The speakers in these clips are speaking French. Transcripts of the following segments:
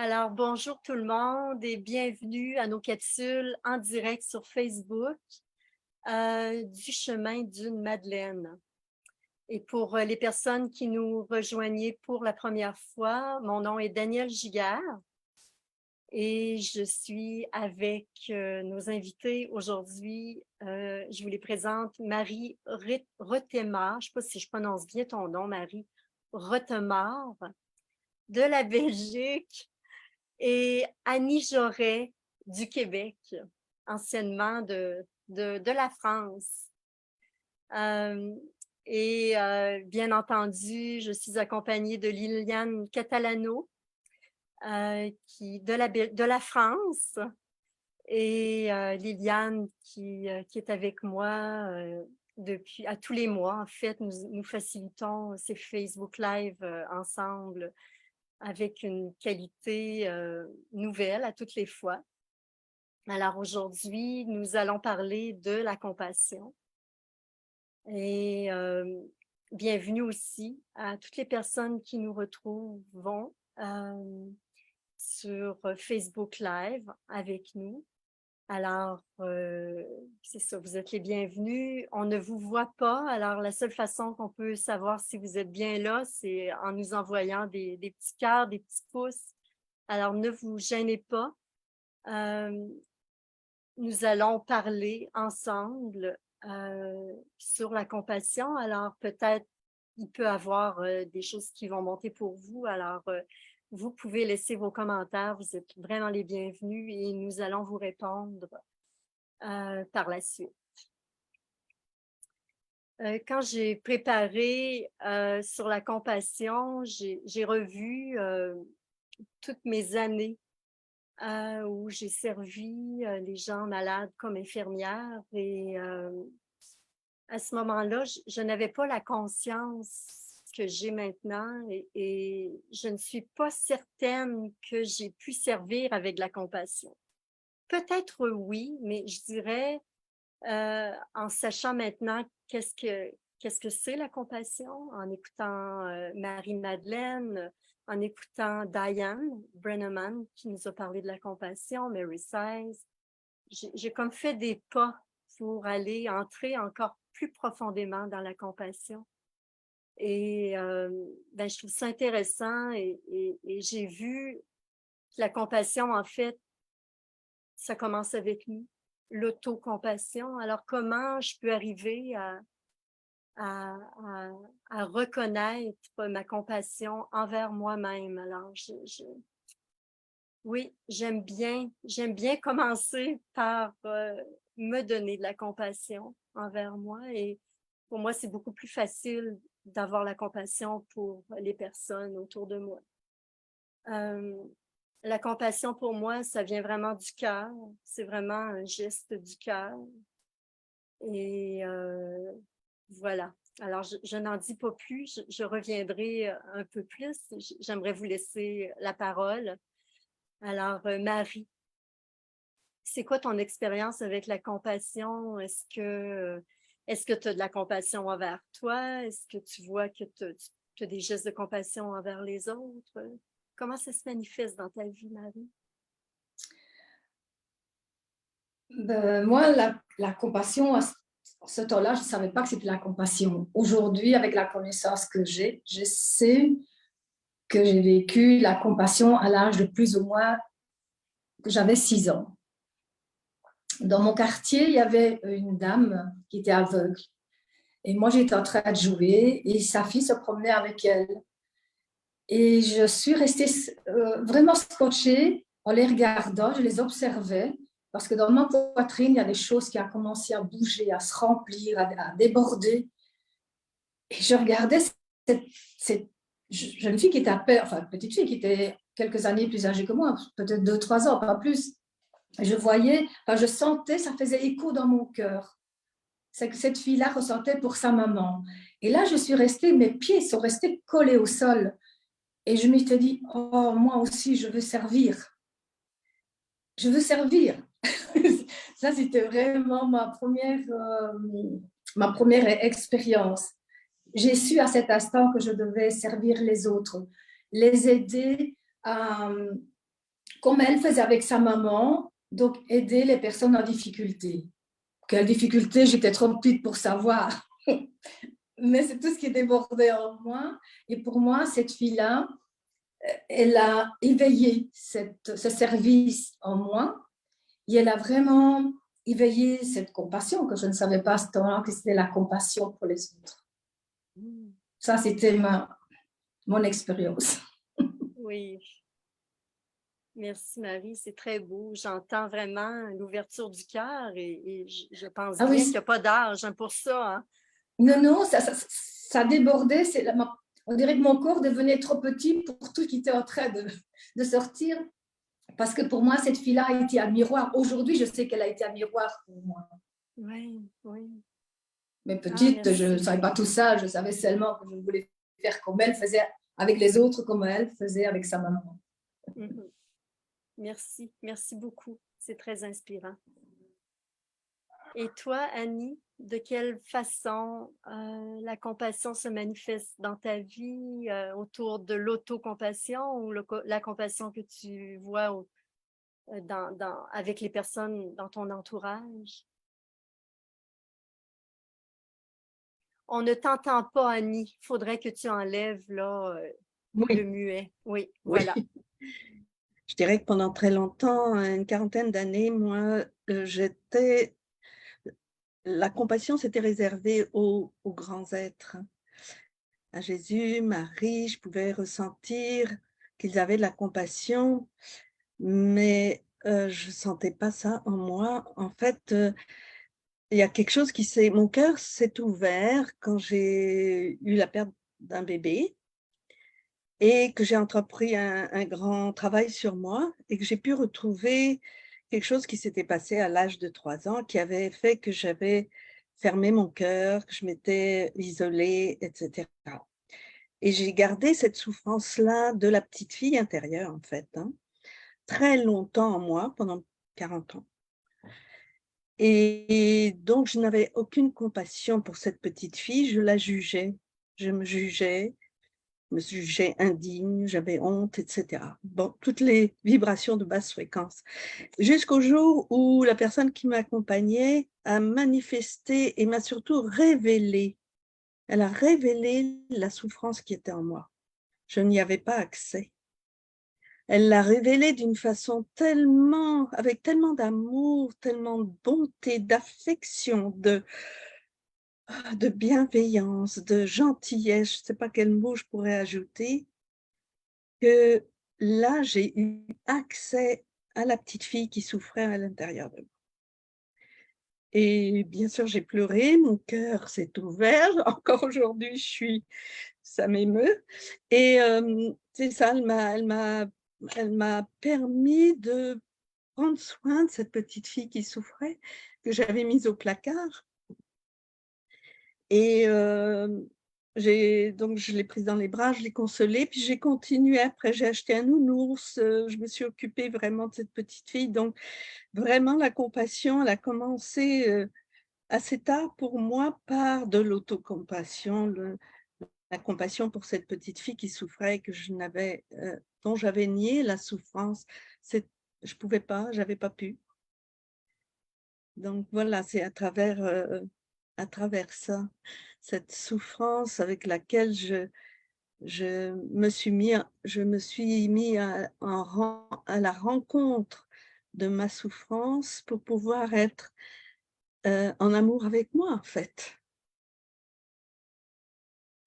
Alors, bonjour tout le monde et bienvenue à nos capsules en direct sur Facebook du chemin d'une Madeleine. Et pour les personnes qui nous rejoignaient pour la première fois, mon nom est Danielle Giguère et je suis avec nos invités aujourd'hui. Je vous les présente, Marie Rotemar, je ne sais pas si je prononce bien ton nom, Marie Rotemar, de la Belgique, et Annie Joret du Québec, anciennement de la France. Bien entendu, je suis accompagnée de Liliane Catalano, de la France, et Liliane qui est avec moi depuis à tous les mois. En fait, nous facilitons ces Facebook Live ensemble avec une qualité nouvelle à toutes les fois. Alors aujourd'hui, nous allons parler de la compassion. Et bienvenue aussi à toutes les personnes qui nous retrouvent sur Facebook Live avec nous. Alors, c'est ça, vous êtes les bienvenus. On ne vous voit pas, alors la seule façon qu'on peut savoir si vous êtes bien là, c'est en nous envoyant des petits cœurs, des petits pouces. Alors, ne vous gênez pas. Nous allons parler ensemble sur la compassion. Alors, peut-être il peut y avoir des choses qui vont monter pour vous. Alors, vous pouvez laisser vos commentaires. Vous êtes vraiment les bienvenus et nous allons vous répondre par la suite. Quand j'ai préparé sur la compassion, j'ai revu toutes mes années où j'ai servi les gens malades comme infirmière. Et à ce moment-là, je n'avais pas la conscience que j'ai maintenant et je ne suis pas certaine que j'ai pu servir avec de la compassion. Peut-être oui, mais je dirais, en sachant maintenant qu'est-ce que c'est la compassion, en écoutant Marie-Madeleine, en écoutant Diane Brenneman qui nous a parlé de la compassion, Mary Size, j'ai comme fait des pas pour aller entrer encore plus profondément dans la compassion. Et je trouve ça intéressant et j'ai vu que la compassion, en fait, ça commence avec nous, l'autocompassion. Alors, comment je peux arriver à, à reconnaître ma compassion envers moi-même? Alors, oui, j'aime bien commencer par me donner de la compassion envers moi. Et pour moi, c'est beaucoup plus facile d'avoir la compassion pour les personnes autour de moi. La compassion pour moi, ça vient vraiment du cœur. C'est vraiment un geste du cœur. Et voilà. Alors, je n'en dis pas plus. Je reviendrai un peu plus. J'aimerais vous laisser la parole. Alors, Marie, c'est quoi ton expérience avec la compassion? Est-ce que tu as de la compassion envers toi? Est-ce que tu vois que tu as des gestes de compassion envers les autres? Comment ça se manifeste dans ta vie, Marie? Moi, la compassion, à ce temps-là, je ne savais pas que c'était la compassion. Aujourd'hui, avec la connaissance que j'ai, je sais que j'ai vécu la compassion à l'âge de plus ou moins que j'avais 6 ans. Dans mon quartier, il y avait une dame qui était aveugle. Et moi, j'étais en train de jouer et sa fille se promenait avec elle. Et je suis restée vraiment scotchée en les regardant, je les observais, parce que dans ma poitrine, il y a des choses qui ont commencé à bouger, à se remplir, à déborder. Et je regardais cette jeune fille qui était enfin, petite fille qui était quelques années plus âgée que moi, peut-être 2-3 ans, pas plus. Et je voyais, enfin, je sentais, ça faisait écho dans mon cœur. C'est que cette fille-là ressentait pour sa maman. Et là, je suis restée, mes pieds sont restés collés au sol. Et je m'étais dit, oh, moi aussi, je veux servir. Je veux servir. Ça, c'était vraiment ma première expérience. J'ai su à cet instant que je devais servir les autres, les aider à comme elle faisait avec sa maman, donc aider les personnes en difficulté. Quelle difficulté, j'étais trop petite pour savoir. Mais c'est tout ce qui débordait en moi. Et pour moi, cette fille-là, elle a éveillé ce service en moi et elle a vraiment éveillé cette compassion que je ne savais pas à ce temps-là que c'était la compassion pour les autres. Ça, c'était mon expérience. Oui, merci Marie, c'est très beau. J'entends vraiment l'ouverture du cœur et je pense Ah bien qu'il oui, n'y a pas d'âge pour ça. Hein. non, non, ça débordait. On dirait que mon corps devenait trop petit pour tout qui était en train de sortir. Parce que pour moi, cette fille-là a été un miroir. Aujourd'hui, je sais qu'elle a été un miroir pour moi. Oui, oui. Mais Ah, petite, je ne merci. savais pas tout ça. Je savais seulement que je voulais faire comme elle faisait avec les autres, comme elle faisait avec sa maman. Mhm. Merci, merci beaucoup. C'est très inspirant. Et toi, Annie, de quelle façon la compassion se manifeste dans ta vie autour de l'autocompassion ou la compassion que tu vois avec les personnes dans ton entourage? On ne t'entend pas, Annie. Il faudrait que tu enlèves là, le Oui, muet. Oui, oui. voilà. Je dirais que pendant très longtemps, une quarantaine d'années, moi, la compassion s'était réservée aux grands êtres. À Jésus, Marie, je pouvais ressentir qu'ils avaient de la compassion, mais je ne sentais pas ça en moi. En fait, il y a quelque chose mon cœur s'est ouvert quand j'ai eu la perte d'un bébé et que j'ai entrepris un grand travail sur moi et que j'ai pu retrouver quelque chose qui s'était passé à l'âge de 3 ans, qui avait fait que j'avais fermé mon cœur, que je m'étais isolée, etc. Et j'ai gardé cette souffrance-là de la petite fille intérieure, en fait, hein, très longtemps en moi, pendant 40 ans. Et donc, je n'avais aucune compassion pour cette petite fille, je la jugeais, je me jugeais indigne, j'avais honte, etc. Bon, toutes les vibrations de basse fréquence. Jusqu'au jour où la personne qui m'accompagnait a manifesté et m'a surtout révélé. Elle a révélé la souffrance qui était en moi. Je n'y avais pas accès. Elle l'a révélé d'une façon avec tellement d'amour, tellement de bonté, d'affection, de bienveillance, de gentillesse, je ne sais pas quel mot je pourrais ajouter, que là, j'ai eu accès à la petite fille qui souffrait à l'intérieur de moi. Et bien sûr, j'ai pleuré, mon cœur s'est ouvert. Encore aujourd'hui, ça m'émeut. Et c'est ça, elle m'a permis de prendre soin de cette petite fille qui souffrait, que j'avais mise au placard. Et donc, je l'ai prise dans les bras, je l'ai consolée, puis j'ai continué. Après, j'ai acheté un nounours, je me suis occupée vraiment de cette petite fille. Donc, vraiment, la compassion, elle a commencé assez tard pour moi par de l'autocompassion, la compassion pour cette petite fille qui souffrait, dont j'avais nié la souffrance. Je ne pouvais pas, je n'avais pas pu. Donc voilà, c'est à travers ça, cette souffrance avec laquelle je me suis mis à la rencontre de ma souffrance pour pouvoir être en amour avec moi, en fait.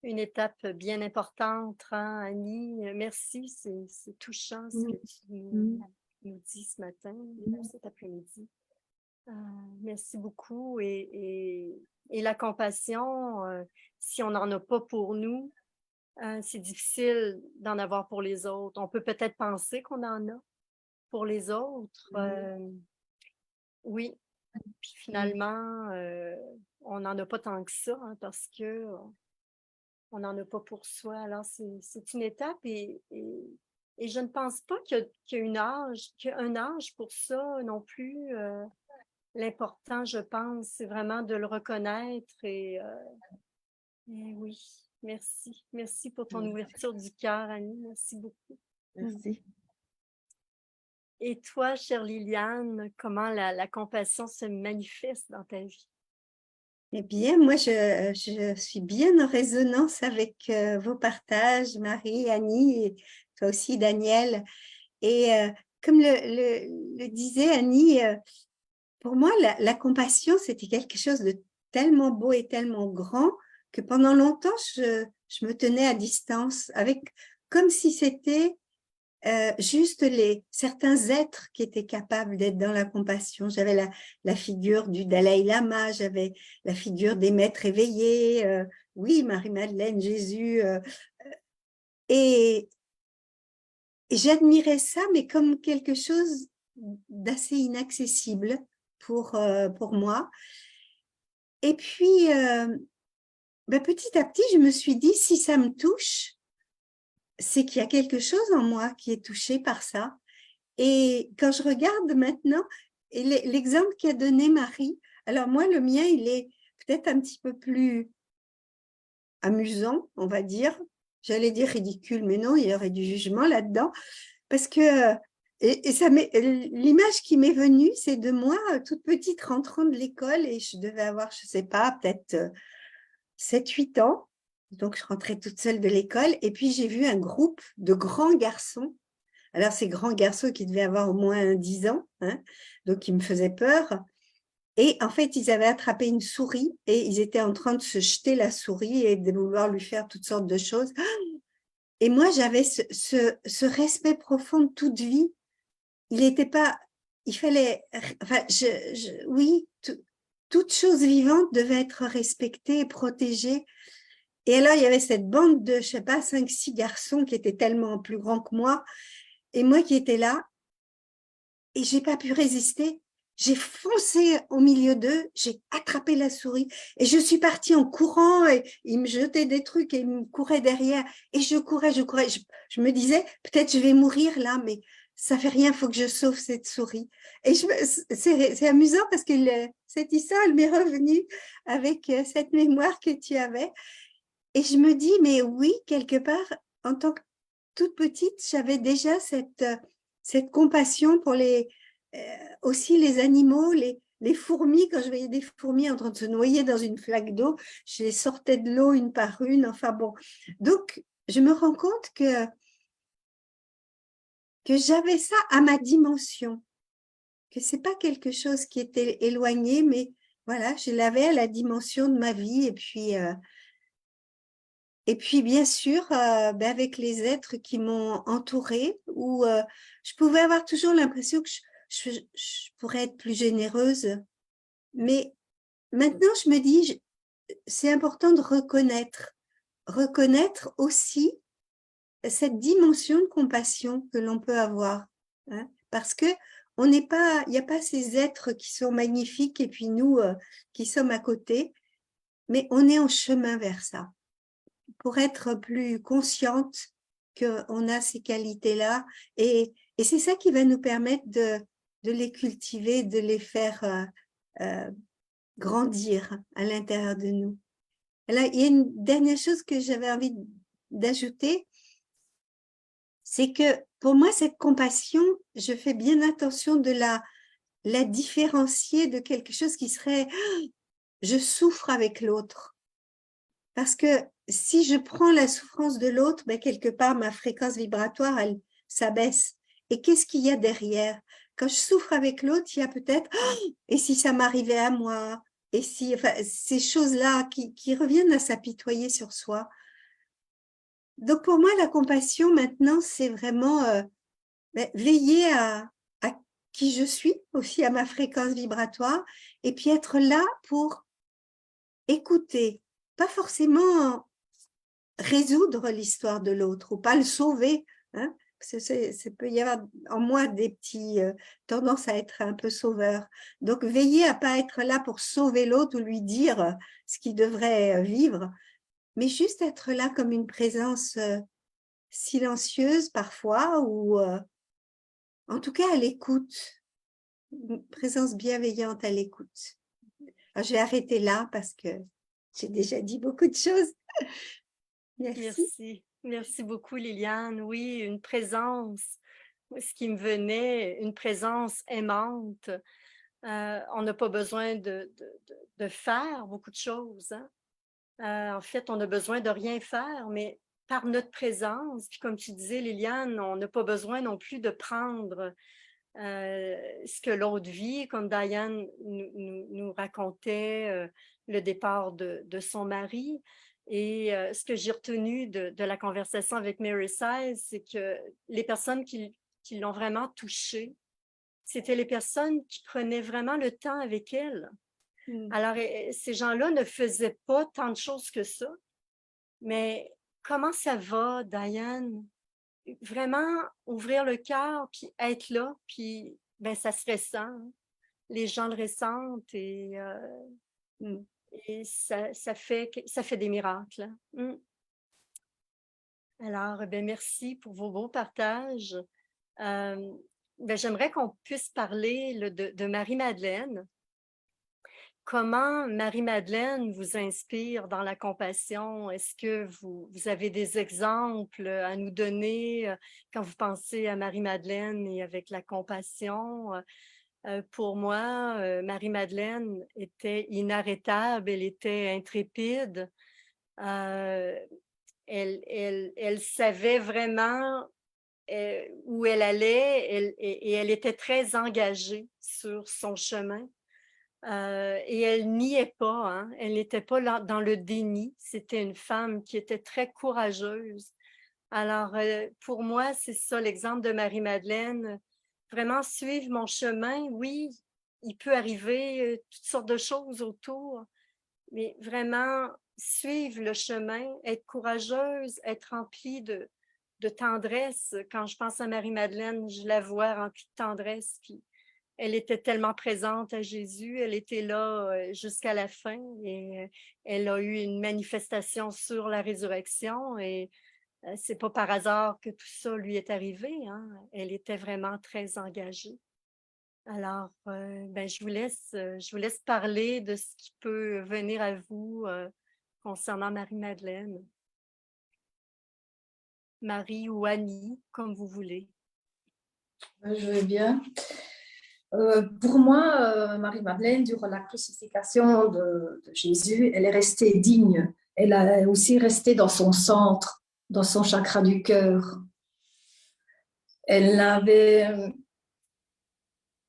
Une étape bien importante, hein, Annie. Merci, c'est touchant ce que tu nous dis ce matin, cet après-midi. Merci beaucoup. Et la compassion, si on n'en a pas pour nous, c'est difficile d'en avoir pour les autres. On peut peut-être penser qu'on en a pour les autres. Oui, puis finalement, on n'en a pas tant que ça hein, parce que on n'en a pas pour soi. Alors, c'est une étape et je ne pense pas qu'il y a un âge pour ça non plus. L'important, je pense, c'est vraiment de le reconnaître et oui, merci. Merci pour ton ouverture du cœur, Annie. Merci beaucoup. Merci. Et toi, chère Liliane, comment la compassion se manifeste dans ta vie? Eh bien, moi, je suis bien en résonance avec vos partages, Marie, Annie, et toi aussi, Daniel. Et comme le disait Annie, pour moi, la compassion, c'était quelque chose de tellement beau et tellement grand que pendant longtemps, je me tenais à distance, comme si c'était juste certains êtres qui étaient capables d'être dans la compassion. J'avais la figure du Dalai Lama, j'avais la figure des maîtres éveillés, oui, Marie-Madeleine, Jésus, et j'admirais ça, mais comme quelque chose d'assez inaccessible pour moi. Et puis, petit à petit, je me suis dit, si ça me touche, c'est qu'il y a quelque chose en moi qui est touché par ça. Et quand je regarde maintenant, et l'exemple qu'a donné Marie, alors moi, le mien, il est peut-être un petit peu plus amusant, on va dire. J'allais dire ridicule, mais non, il y aurait du jugement là-dedans. Parce que, l'image qui m'est venue, c'est de moi, toute petite, rentrant de l'école, et je devais avoir, je sais pas, peut-être 7-8 ans. Donc, je rentrais toute seule de l'école, et puis j'ai vu un groupe de grands garçons. Alors, ces grands garçons qui devaient avoir au moins 10 ans, hein, donc ils me faisaient peur. Et en fait, ils avaient attrapé une souris et ils étaient en train de se jeter la souris et de vouloir lui faire toutes sortes de choses. Et moi, j'avais ce respect profond de toute vie. Il n'était pas, il fallait, enfin, oui, toute chose vivante devait être respectée et protégée. Et alors, il y avait cette bande de, je sais pas, 5-6 garçons qui étaient tellement plus grands que moi, et moi qui étais là, et j'ai pas pu résister. J'ai foncé au milieu d'eux, j'ai attrapé la souris et je suis partie en courant et ils me jetaient des trucs et ils me couraient derrière et je courais. Je me disais, peut-être je vais mourir là, mais ça fait rien, faut que je sauve cette souris. Et c'est amusant parce que cette histoire, elle m'est revenue avec cette mémoire que tu avais. Et je me dis, mais oui, quelque part, en tant que toute petite, j'avais déjà cette compassion pour aussi les animaux, les fourmis. Quand je voyais des fourmis en train de se noyer dans une flaque d'eau, je les sortais de l'eau une par une. Enfin bon, donc je me rends compte que j'avais ça à ma dimension, que c'est pas quelque chose qui était éloigné, mais voilà, je l'avais à la dimension de ma vie. Et puis, bien sûr, avec les êtres qui m'ont entourée, où je pouvais avoir toujours l'impression que je pourrais être plus généreuse. Mais maintenant, je me dis, c'est important de reconnaître aussi cette dimension de compassion que l'on peut avoir. Hein, parce que il n'y a pas ces êtres qui sont magnifiques et puis nous qui sommes à côté, mais on est en chemin vers ça. Pour être plus consciente qu'on a ces qualités-là. Et c'est ça qui va nous permettre de les cultiver, de les faire grandir à l'intérieur de nous. Alors, il y a une dernière chose que j'avais envie d'ajouter, c'est que pour moi, cette compassion, je fais bien attention de la différencier de quelque chose qui serait « je souffre avec l'autre ». Parce que si je prends la souffrance de l'autre, quelque part, ma fréquence vibratoire, elle s'abaisse. Et qu'est-ce qu'il y a derrière? Quand je souffre avec l'autre, il y a peut-être « et si ça m'arrivait à moi ?» Et si, enfin, ces choses-là qui reviennent à s'apitoyer sur soi. Donc, pour moi, la compassion, maintenant, c'est vraiment veiller à qui je suis, aussi à ma fréquence vibratoire, et puis être là pour écouter, pas forcément résoudre l'histoire de l'autre ou pas le sauver. Hein, parce que peut y avoir en moi des petits tendances à être un peu sauveur. Donc, veiller à pas être là pour sauver l'autre ou lui dire ce qu'il devrait vivre, mais juste être là comme une présence silencieuse parfois ou en tout cas à l'écoute, une présence bienveillante à l'écoute. Je vais arrêter là parce que j'ai déjà dit beaucoup de choses. Merci. Merci beaucoup, Liliane. Oui, une présence ce qui me venait, une présence aimante. On n'a pas besoin de faire beaucoup de choses, hein. En fait, on a besoin de rien faire, mais par notre présence, puis comme tu disais, Liliane, on n'a pas besoin non plus de prendre ce que l'autre vit, comme Diane nous racontait le départ de son mari. Et ce que j'ai retenu de la conversation avec Mary Size, c'est que les personnes qui l'ont vraiment touchée, c'était les personnes qui prenaient vraiment le temps avec elle. Alors, ces gens-là ne faisaient pas tant de choses que ça. Mais comment ça va, Diane? Vraiment ouvrir le cœur, puis être là, puis ben, ça se ressent. Hein. Les gens le ressentent et ça fait des miracles. Hein. Alors, ben, merci pour vos beaux partages. Ben, j'aimerais qu'on puisse parler là, de Marie-Madeleine. Comment Marie-Madeleine vous inspire dans la compassion? Est-ce que vous avez des exemples à nous donner quand vous pensez à Marie-Madeleine et avec la compassion? Pour moi, Marie-Madeleine était inarrêtable, elle était intrépide. Elle savait vraiment où elle allait et elle était très engagée sur son chemin. Et elle niait pas, hein? Elle n'était pas dans le déni. C'était une femme qui était très courageuse. Alors, pour moi, c'est ça l'exemple de Marie-Madeleine. Vraiment suivre mon chemin, oui, il peut arriver toutes sortes de choses autour, mais vraiment suivre le chemin, être courageuse, être remplie de tendresse. Quand je pense à Marie-Madeleine, je la vois remplie de tendresse, puis elle était tellement présente à Jésus, elle était là jusqu'à la fin et elle a eu une manifestation sur la résurrection et c'est pas par hasard que tout ça lui est arrivé, hein. Elle était vraiment très engagée. Alors, ben, je vous laisse parler de ce qui peut venir à vous concernant Marie-Madeleine. Marie ou Annie, comme vous voulez. Je vais bien. Pour moi, Marie-Madeleine, durant la crucifixion de Jésus, elle est restée digne. Elle a aussi resté dans son centre, dans son chakra du cœur. Elle n'avait,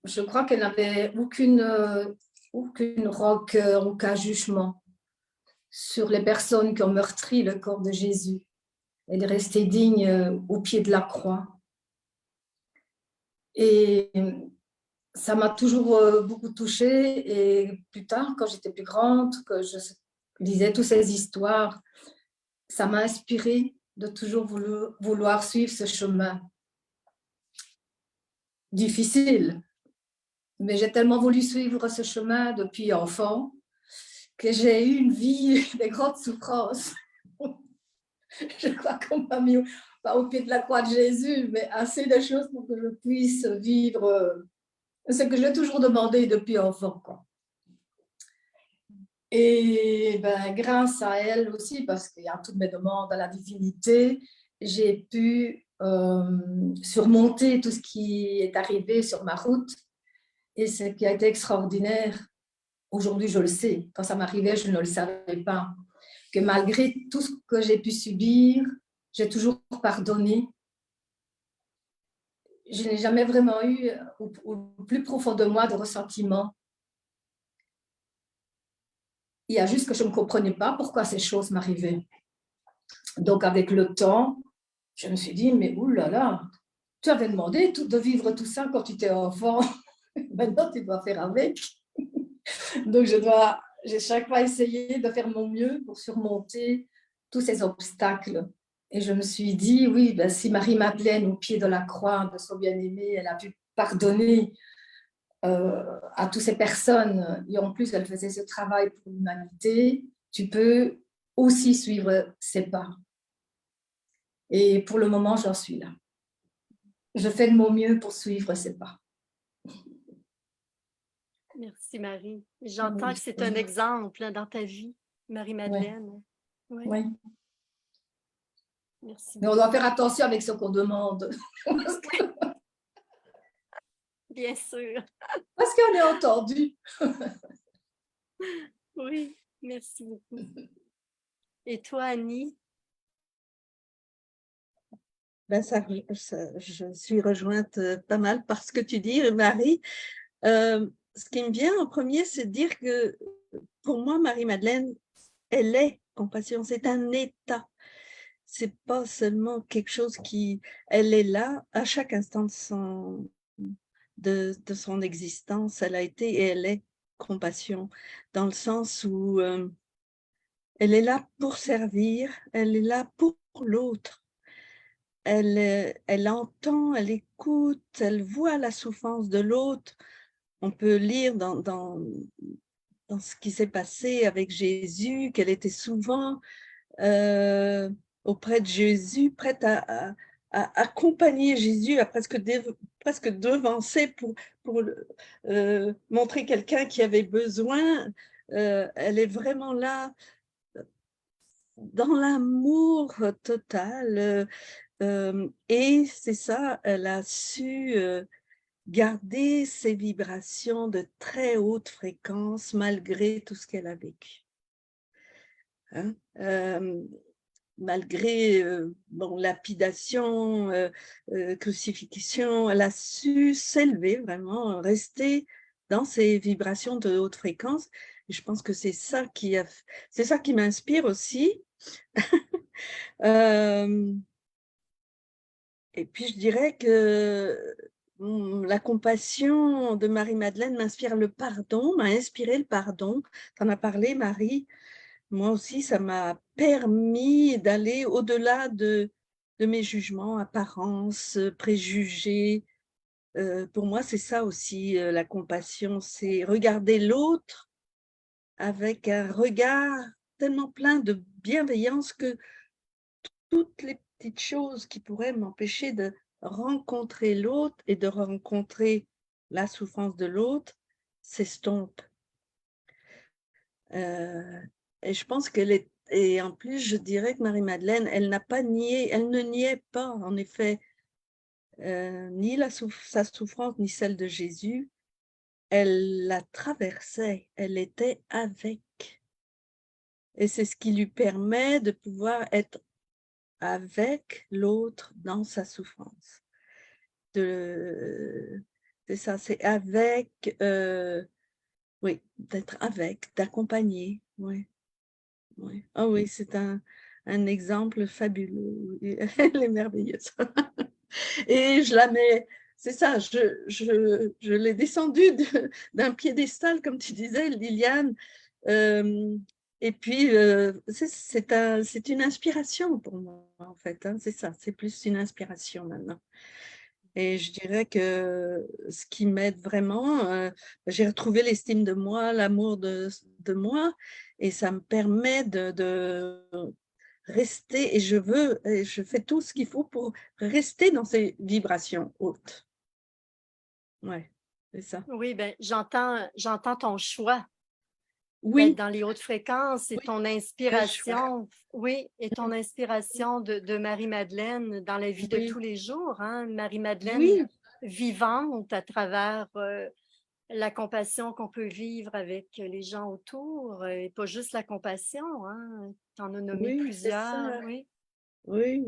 je crois qu'elle n'avait aucune rancœur, aucun jugement sur les personnes qui ont meurtri le corps de Jésus. Elle est restée digne au pied de la croix. Et ça m'a toujours beaucoup touchée. Et plus tard, quand j'étais plus grande, que je lisais toutes ces histoires, ça m'a inspirée de toujours vouloir suivre ce chemin. Difficile, mais j'ai tellement voulu suivre ce chemin depuis enfant que j'ai eu une vie de grandes souffrances. Je crois qu'on m'a mis pas au pied de la croix de Jésus, mais assez de choses pour que je puisse vivre ce que j'ai toujours demandé depuis enfant, quoi. Et ben, grâce à elle aussi, parce qu'il y a toutes mes demandes à la divinité, j'ai pu surmonter tout ce qui est arrivé sur ma route. Et ce qui a été extraordinaire, aujourd'hui je le sais, quand ça m'arrivait, je ne le savais pas, que malgré tout ce que j'ai pu subir, j'ai toujours pardonné. Je n'ai jamais vraiment eu, au plus profond de moi, de ressentiment. Il y a juste que je ne comprenais pas pourquoi ces choses m'arrivaient. Donc, avec le temps, je me suis dit, mais oulala, tu avais demandé de vivre tout ça quand tu étais enfant. Maintenant, tu dois faire avec. Donc, j'ai chaque fois essayé de faire mon mieux pour surmonter tous ces obstacles. Et je me suis dit, oui, ben, si Marie-Madeleine, au pied de la croix de son bien-aimé, elle a pu pardonner à toutes ces personnes, et en plus, elle faisait ce travail pour l'humanité, tu peux aussi suivre ses pas. Et pour le moment, j'en suis là. Je fais de mon mieux pour suivre ses pas. Merci Marie. J'entends que c'est un exemple dans ta vie, Marie-Madeleine. Oui. Oui. Merci. Mais on doit faire attention avec ce qu'on demande. bien sûr. Parce qu'on est entendu. Oui, merci beaucoup. Et toi, Annie? Ben je suis rejointe pas mal par ce que tu dis, Marie. Ce qui me vient en premier, c'est de dire que pour moi, Marie-Madeleine, elle est compassion, c'est un état. C'est pas seulement quelque chose qui, elle est là à chaque instant de son existence, elle a été et elle est compassion, dans le sens où elle est là pour servir, elle est là pour l'autre. Elle entend, elle écoute, elle voit la souffrance de l'autre. On peut lire dans ce qui s'est passé avec Jésus, qu'elle était souvent auprès de Jésus, prête à accompagner Jésus, à presque devancer pour montrer quelqu'un qui avait besoin. Elle est vraiment là dans l'amour total. Et c'est ça, elle a su garder ses vibrations de très haute fréquence malgré tout ce qu'elle a vécu. Hein? Malgré bon, lapidation, crucifixion, elle a su s'élever vraiment, rester dans ses vibrations de haute fréquence. Et je pense que c'est ça qui m'inspire aussi. Et puis je dirais que la compassion de Marie-Madeleine m'inspire le pardon, m'a inspiré le pardon. Tu en as parlé, Marie. Moi aussi, ça m'a permis d'aller au-delà de mes jugements, apparences, préjugés. Pour moi, c'est ça aussi, la compassion, c'est regarder l'autre avec un regard tellement plein de bienveillance que toutes les petites choses qui pourraient m'empêcher de rencontrer l'autre et de rencontrer la souffrance de l'autre s'estompent. Et je pense qu'elle est, et en plus, je dirais que Marie-Madeleine, elle ne niait pas, en effet, ni sa souffrance, ni celle de Jésus. Elle la traversait, elle était avec. Et c'est ce qui lui permet de pouvoir être avec l'autre dans sa souffrance. C'est ça, c'est avec, oui, d'être avec, d'accompagner, oui. Oui. Ah oui, c'est un exemple fabuleux. Elle est merveilleuse. Et je la mets, c'est ça, je l'ai descendue d'un piédestal, comme tu disais, Liliane. Et puis, c'est une inspiration pour moi, en fait. Hein, c'est ça, c'est plus une inspiration maintenant. Et je dirais que ce qui m'aide vraiment, j'ai retrouvé l'estime de moi, l'amour de moi, et ça me permet de rester, et je fais tout ce qu'il faut pour rester dans ces vibrations hautes. Ouais, c'est ça. Oui, ben, j'entends ton choix d'être Oui, dans les hautes fréquences et oui, ton très chouette. inspiration, oui, et ton inspiration de Marie-Madeleine dans la vie de Oui, tous les jours, hein? Marie-Madeleine oui, vivante à travers la compassion qu'on peut vivre avec les gens autour, et pas juste la compassion, hein? Tu en as nommé oui, c'est plusieurs, ça. oui, Oui,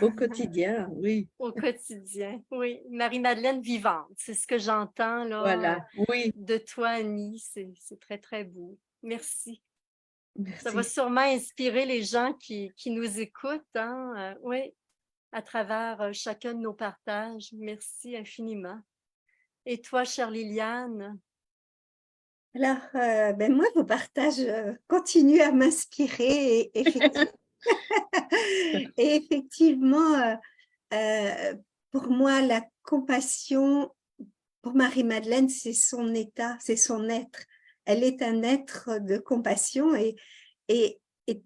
au quotidien, oui. au quotidien, oui. Marie-Madeleine vivante, c'est ce que j'entends là Voilà, oui, de toi, Annie, c'est très, très beau. Merci. Ça va merci. sûrement inspirer les gens qui nous écoutent, hein? Oui, à travers chacun de nos partages. Merci infiniment. Et toi, chère Liliane? Alors, ben moi, vos partages continuent à m'inspirer et et effectivement, pour moi, la compassion, pour Marie-Madeleine, c'est son état, c'est son être. Elle est un être de compassion et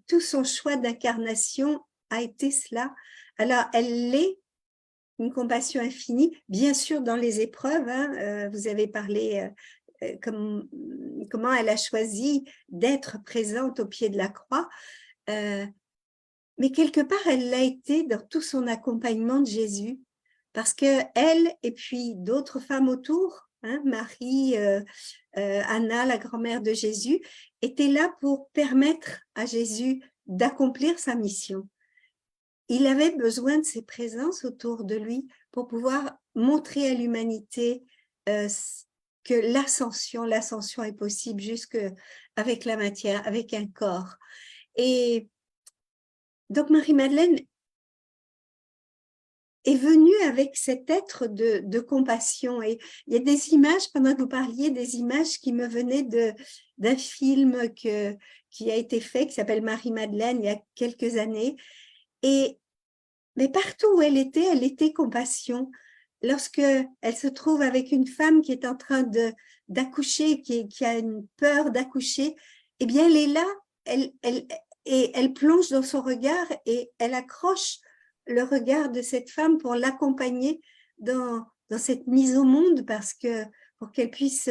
tout son choix d'incarnation a été cela. Alors, elle est une compassion infinie, bien sûr dans les épreuves. Hein, vous avez parlé comment elle a choisi d'être présente au pied de la croix. Mais quelque part, elle l'a été dans tout son accompagnement de Jésus. parce que elle et puis d'autres femmes autour, hein, Marie, Anna, la grand-mère de Jésus, étaient là pour permettre à Jésus d'accomplir sa mission. Il avait besoin de ces présences autour de lui pour pouvoir montrer à l'humanité que l'ascension est possible jusque avec la matière, avec un corps. Et donc Marie-Madeleine est venue avec cet être de compassion. Et il y a des images, pendant que vous parliez, des images qui me venaient d'un film qui a été fait, qui s'appelle Marie-Madeleine, il y a quelques années. Mais partout où elle était compassion. Lorsque elle se trouve avec une femme qui est en train d'accoucher, qui a une peur d'accoucher, eh bien, elle est là, et elle plonge dans son regard et elle accroche le regard de cette femme pour l'accompagner dans cette mise au monde, pour qu'elle puisse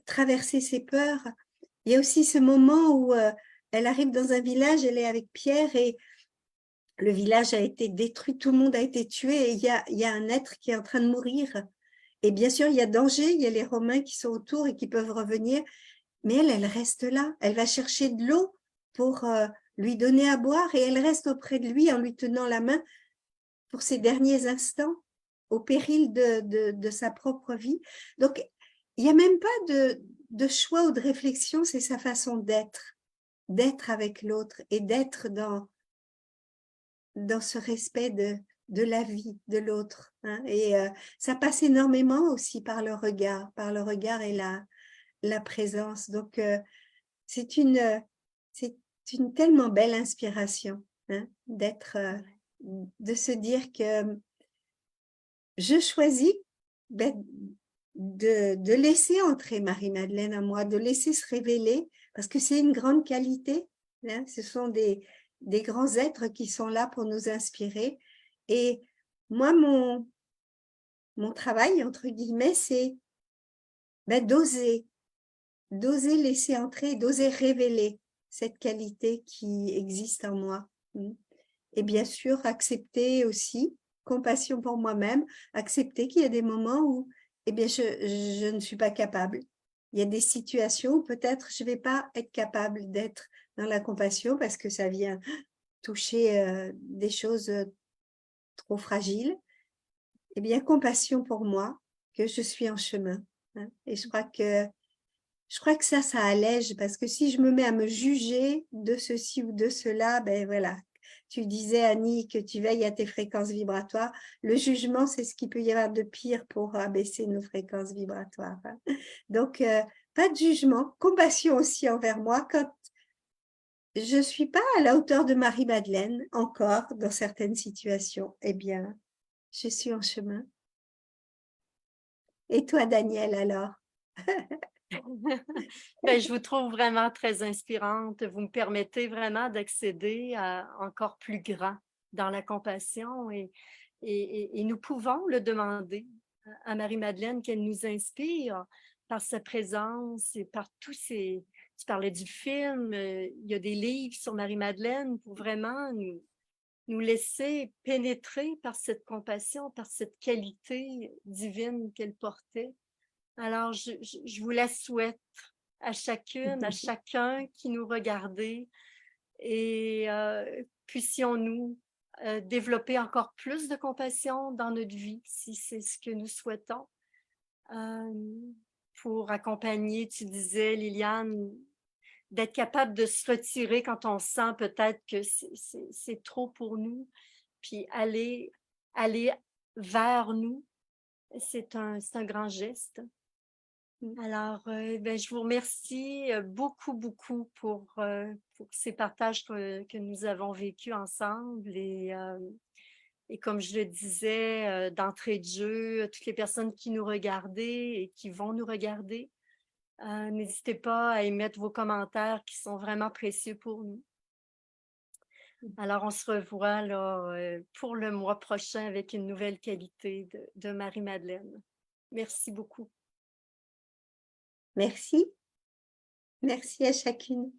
traverser ses peurs. Il y a aussi ce moment où elle arrive dans un village, elle est avec Pierre et le village a été détruit, tout le monde a été tué et il y a un être qui est en train de mourir. Et bien sûr, il y a danger, il y a les Romains qui sont autour et qui peuvent revenir, mais elle reste là. Elle va chercher de l'eau pour lui donner à boire et elle reste auprès de lui en lui tenant la main pour ses derniers instants, au péril de sa propre vie. Donc, il n'y a même pas de choix ou de réflexion, c'est sa façon d'être avec l'autre et d'être dans ce respect de la vie de l'autre. Hein. Et ça passe énormément aussi par le regard et la présence. Donc, c'est une tellement belle inspiration, hein, de se dire que je choisis de laisser entrer Marie-Madeleine en moi, de laisser se révéler, parce que c'est une grande qualité. Hein. Ce sont des grands êtres qui sont là pour nous inspirer. Et moi, mon travail, entre guillemets, c'est d'oser laisser entrer, d'oser révéler cette qualité qui existe en moi. Et bien sûr, accepter aussi, compassion pour moi-même, accepter qu'il y a des moments où eh bien, je ne suis pas capable. Il y a des situations où peut-être je ne vais pas être capable d'être dans la compassion parce que ça vient toucher des choses trop fragiles. Eh bien, compassion pour moi, que je suis en chemin. Hein. Et je crois que ça allège parce que si je me mets à me juger de ceci ou de cela, ben voilà. Tu disais, Annie, que tu veilles à tes fréquences vibratoires. Le jugement, c'est ce qu'il peut y avoir de pire pour abaisser nos fréquences vibratoires. Hein. Donc, pas de jugement, compassion aussi envers moi quand je ne suis pas à la hauteur de Marie-Madeleine encore dans certaines situations. Eh bien, je suis en chemin. Et toi, Daniel, alors? Ben, je vous trouve vraiment très inspirante. Vous me permettez vraiment d'accéder à encore plus grand dans la compassion et nous pouvons le demander à Marie-Madeleine qu'elle nous inspire par sa présence et par tous ces... Tu parlais du film, il y a des livres sur Marie-Madeleine pour vraiment nous laisser pénétrer par cette compassion, par cette qualité divine qu'elle portait. Alors, je vous la souhaite à chacune, à chacun qui nous regardait et puissions-nous développer encore plus de compassion dans notre vie, si c'est ce que nous souhaitons, pour accompagner, tu disais, Liliane, d'être capable de se retirer quand on sent peut-être que c'est trop pour nous, puis aller vers nous, c'est un grand geste. Alors, ben, je vous remercie beaucoup, beaucoup pour ces partages que nous avons vécus ensemble. Et comme je le disais, d'entrée de jeu, toutes les personnes qui nous regardaient et qui vont nous regarder, n'hésitez pas à émettre vos commentaires qui sont vraiment précieux pour nous. Alors, on se revoit là, pour le mois prochain avec une nouvelle qualité de Marie-Madeleine. Merci beaucoup. Merci. Merci à chacune.